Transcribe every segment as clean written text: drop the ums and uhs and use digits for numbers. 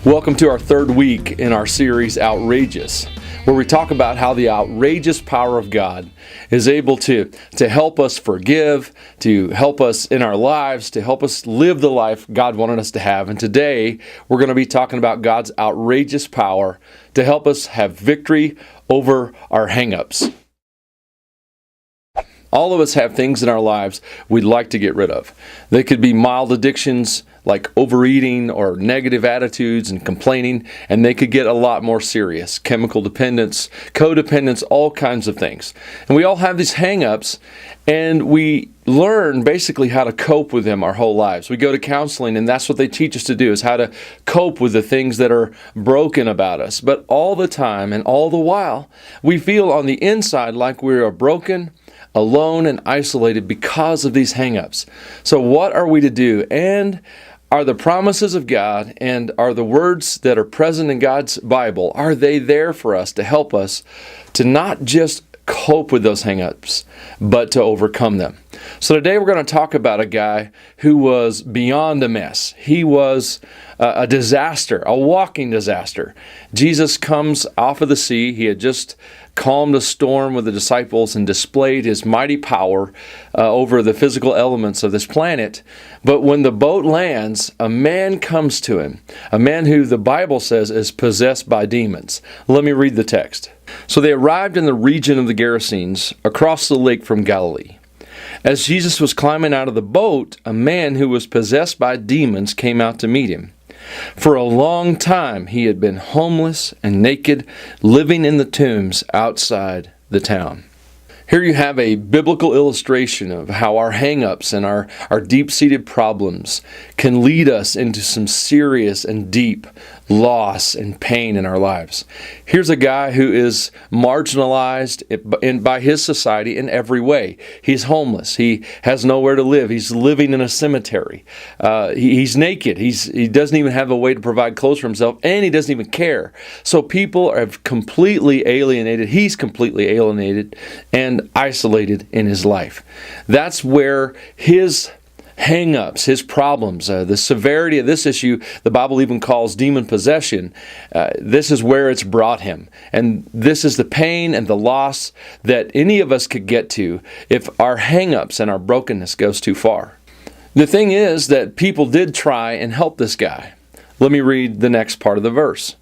Welcome to our third week in our series, Outrageous, where we talk about how the outrageous power of God is able to help us forgive, to help us in our lives, to help us live the life God wanted us to have. And today, we're going to be talking about God's outrageous power to help us have victory over our hang-ups. All of us have things in our lives we'd like to get rid of. They could be mild addictions like overeating or negative attitudes and complaining, and they could get a lot more serious. Chemical dependence, codependence, all kinds of things. And we all have these hang-ups, and we learn basically how to cope with them our whole lives. We go to counseling, and that's what they teach us to do, is how to cope with the things that are broken about us. But all the time and all the while, we feel on the inside like we are broken, alone, and isolated because of these hang-ups. So what are we to do? And are the promises of God and are the words that are present in God's Bible, are they there for us to help us to not just cope with those hang-ups, but to overcome them? So today we're going to talk about a guy who was beyond a mess. He was a disaster, a walking disaster. Jesus comes off of the sea. He had just calmed a storm with the disciples and displayed his mighty power over the physical elements of this planet. But when the boat lands, a man comes to him, a man who the Bible says is possessed by demons. Let me read the text. So they arrived in the region of the Gerasenes, across the lake from Galilee. As Jesus was climbing out of the boat, a man who was possessed by demons came out to meet him. For a long time he had been homeless and naked, living in the tombs outside the town. Here you have a biblical illustration of how our hang-ups and our deep-seated problems can lead us into some serious and deep loss and pain in our lives. Here's a guy who is marginalized by his society in every way. He's homeless. He has nowhere to live. He's living in a cemetery. He's naked. He doesn't even have a way to provide clothes for himself, and he doesn't even care. So people have completely alienated. He's completely alienated and isolated in his life. That's where his hang-ups, his problems, the severity of this issue, the Bible even calls demon possession. This is where it's brought him. And this is the pain and the loss that any of us could get to if our hang-ups and our brokenness goes too far. The thing is that people did try and help this guy. Let me read the next part of the verse.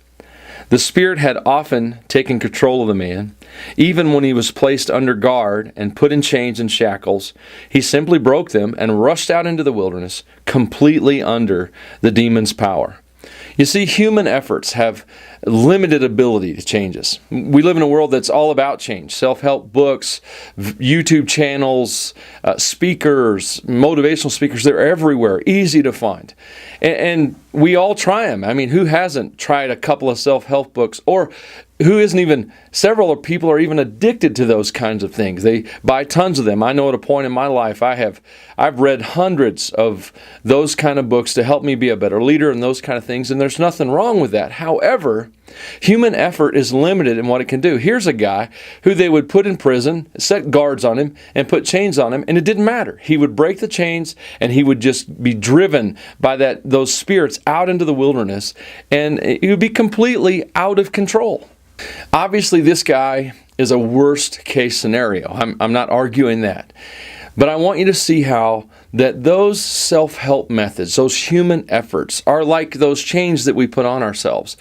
The Spirit had often taken control of the man. Even when he was placed under guard and put in chains and shackles, he simply broke them and rushed out into the wilderness, completely under the demon's power. You see, human efforts have limited ability to change us. We live in a world that's all about change. Self-help books, YouTube channels, speakers, motivational speakers, they're everywhere, easy to find. And we all try them. I mean, who hasn't tried a couple of self-help books? Or who isn't even, several people are even addicted to those kinds of things. They buy tons of them. I know at a point in my life I've read hundreds of those kind of books to help me be a better leader and those kind of things, and there's nothing wrong with that. However, human effort is limited in what it can do. Here's a guy who they would put in prison, set guards on him, and put chains on him, and it didn't matter. He would break the chains, and he would just be driven by those spirits out into the wilderness, and he would be completely out of control. Obviously, this guy is a worst case scenario. I'm not arguing that. But I want you to see how that those self-help methods, those human efforts, are like those chains that we put on ourselves.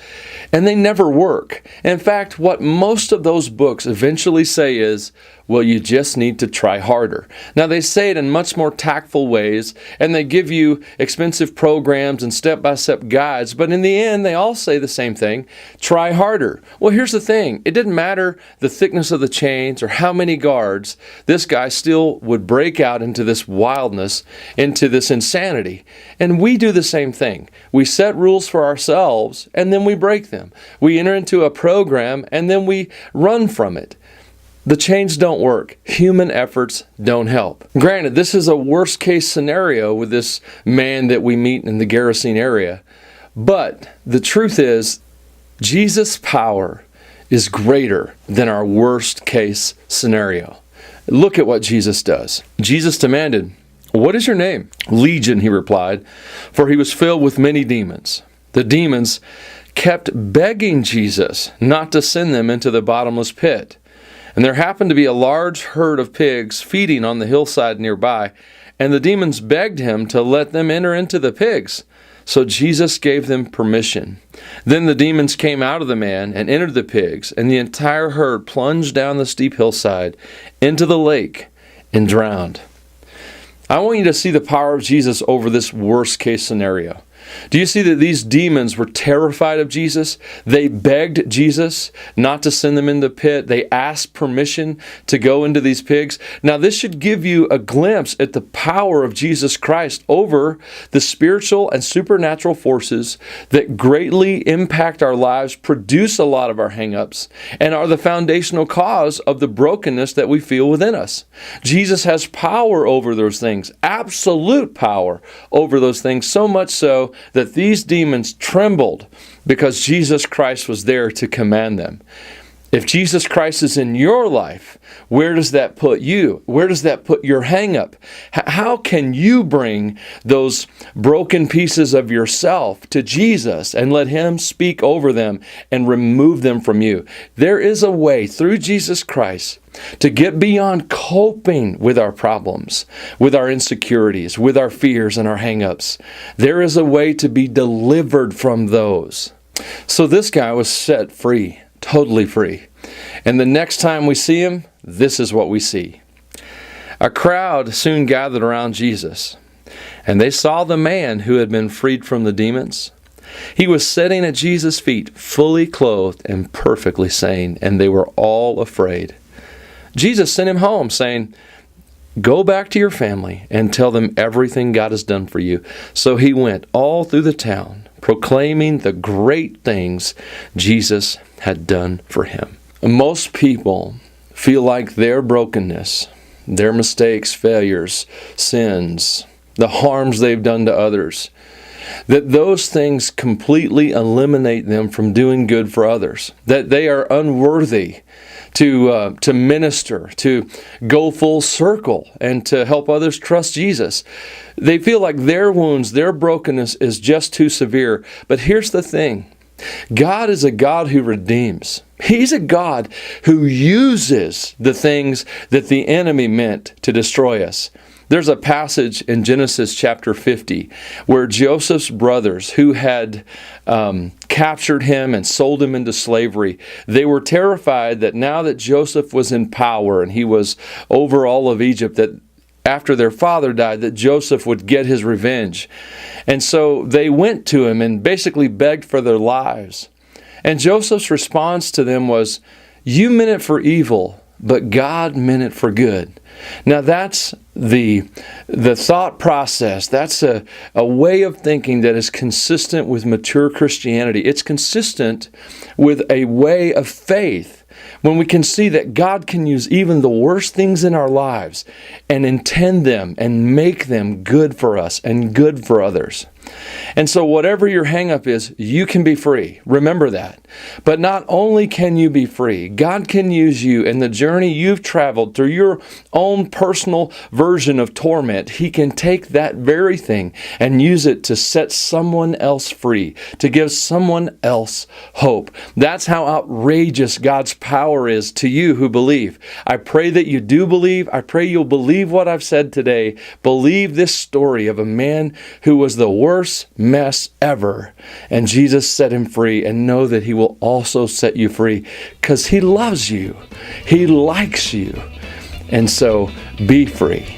And they never work. In fact, what most of those books eventually say is, well, you just need to try harder. Now, they say it in much more tactful ways, and they give you expensive programs and step-by-step guides, but in the end, they all say the same thing, try harder. Well, here's the thing. It didn't matter the thickness of the chains or how many guards. This guy still would break out into this wildness, into this insanity. And we do the same thing. We set rules for ourselves, and then we break them. We enter into a program, and then we run from it. The chains don't work. Human efforts don't help. Granted, this is a worst case scenario with this man that we meet in the Gerasene area. But the truth is, Jesus' power is greater than our worst case scenario. Look at what Jesus does. Jesus demanded, "What is your name?" "Legion," he replied, for he was filled with many demons. The demons kept begging Jesus not to send them into the bottomless pit. And there happened to be a large herd of pigs feeding on the hillside nearby, and the demons begged him to let them enter into the pigs. So Jesus gave them permission. Then the demons came out of the man and entered the pigs, and the entire herd plunged down the steep hillside into the lake and drowned. I want you to see the power of Jesus over this worst case scenario. Do you see that these demons were terrified of Jesus? They begged Jesus not to send them in the pit. They asked permission to go into these pigs. Now, this should give you a glimpse at the power of Jesus Christ over the spiritual and supernatural forces that greatly impact our lives, produce a lot of our hang-ups, and are the foundational cause of the brokenness that we feel within us. Jesus has power over those things, absolute power over those things, so much so that these demons trembled because Jesus Christ was there to command them. If Jesus Christ is in your life, where does that put you? Where does that put your hang-up? How can you bring those broken pieces of yourself to Jesus and let Him speak over them and remove them from you? There is a way through Jesus Christ to get beyond coping with our problems, with our insecurities, with our fears and our hang-ups. There is a way to be delivered from those. So this guy was set free. Totally free. And the next time we see him, this is what we see. A crowd soon gathered around Jesus, and they saw the man who had been freed from the demons. He was sitting at Jesus' feet, fully clothed and perfectly sane, and they were all afraid. Jesus sent him home, saying, "Go back to your family and tell them everything God has done for you." So he went all through the town, proclaiming the great things Jesus had done for him. Most people feel like their brokenness, their mistakes, failures, sins, the harms they've done to others, that those things completely eliminate them from doing good for others, that they are unworthy to minister, to go full circle, and to help others trust Jesus. They feel like their wounds, their brokenness is just too severe. But here's the thing. God is a God who redeems. He's a God who uses the things that the enemy meant to destroy us. There's a passage in Genesis chapter 50 where Joseph's brothers, who had captured him and sold him into slavery, they were terrified that now that Joseph was in power and he was over all of Egypt, that after their father died, that Joseph would get his revenge. And so they went to him and basically begged for their lives. And Joseph's response to them was, "You meant it for evil, but God meant it for good." Now that's the thought process. That's a way of thinking that is consistent with mature Christianity. It's consistent with a way of faith when we can see that God can use even the worst things in our lives and intend them and make them good for us and good for others. And so whatever your hang-up is, you can be free. Remember that. But not only can you be free, God can use you in the journey you've traveled through your own personal version of torment. He can take that very thing and use it to set someone else free, to give someone else hope. That's how outrageous God's power is to you who believe. I pray that you do believe. I pray you'll believe what I've said today. Believe this story of a man who was the worst mess ever, and Jesus set him free, and know that He will also set you free because He loves you. He likes you. And so be free.